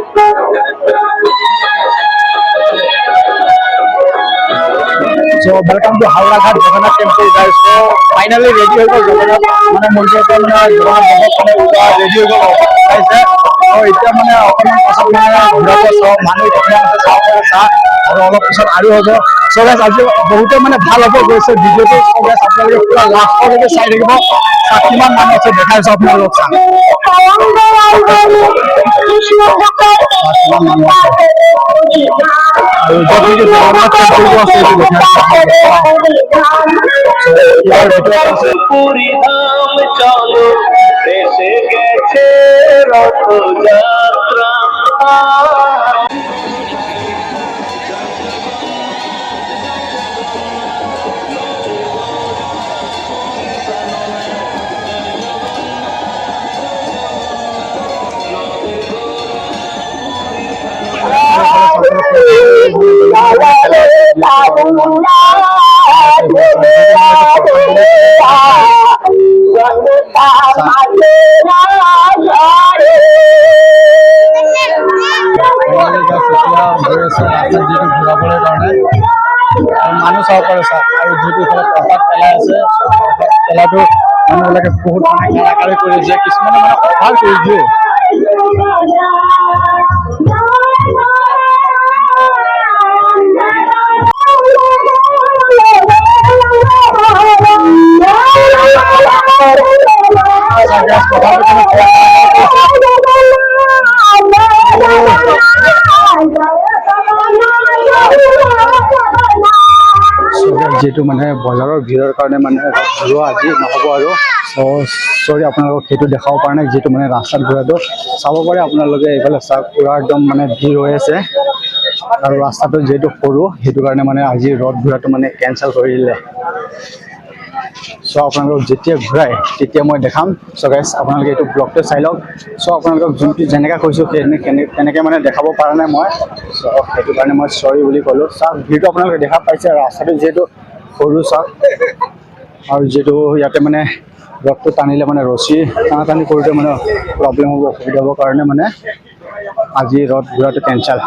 So welcome to Howrah Ghat Jagannath Temple, guys. So finally ready ho gol Jagannath mane murti to mane Jagannath mane ready ho gol guys. So eta mane okoman pasat mane ghurabo so manu eta sa aru olop pasat aru hobo. So guys aji bahute mane bhal hobo goise video to. So guys apnaloke pura last leke sai rakhibo kiman manu ache dekhai sa apnalok sa Puri ধাম চলো এসে গেছে রথযাত্রা মানুহ চাব পাৰে sir আৰু যিটো ইফালে প্ৰভাৱ পেলাই আছে পেলাটো মানুহবিলাকে বহুত মানে কাৰাকাৰী কৰিছে কিছুমানে মানে অভাৰ কৰি দিয়ে যেটো মানে বজাৰৰ ভিৰৰ কাৰণে মানে ঘূৰা আজি নহব আৰু সৰি আপোনালোকক সেইটো দেখাব পৰা নাই যেটো মানে ৰাস্তাত ঘূৰাটো চাব পাৰে আপোনালোকে এইফালে পুৰা একদম মানে ভিৰ হৈ আছে আৰু ৰাস্তাটো যেটো সৰু সেইটো কাৰণে মানে আজি ৰথ ঘূৰাটো মানে কেনসেল কৰি দিলে সো আপোনালোক যেতিয়া ঘূৰাই তেতিয়া মই দেখাম সো গাইস আপোনালোকে এইটো ব্লগটো চাই লওক সো আপোনালোকক যোনটো যেনেকা কৈছো কেনেকে মানে দেখাব পৰা নাই মই সো সেইটো কাৰণে মই সৰি বুলি ক'লো সব ভিডিও আপোনালোকে দেখা পাইছে ৰাস্তাটো যেটো সৰু সব আৰু যেটো ইয়াতে মানে ৰথটো টানিলে মানে ৰছী টানি কৰোতে মানে প্ৰবলেম হ'ব অসুবিধা হ'ব কাৰণে মানে আজি ৰথ ঘূৰাটো কেনসেল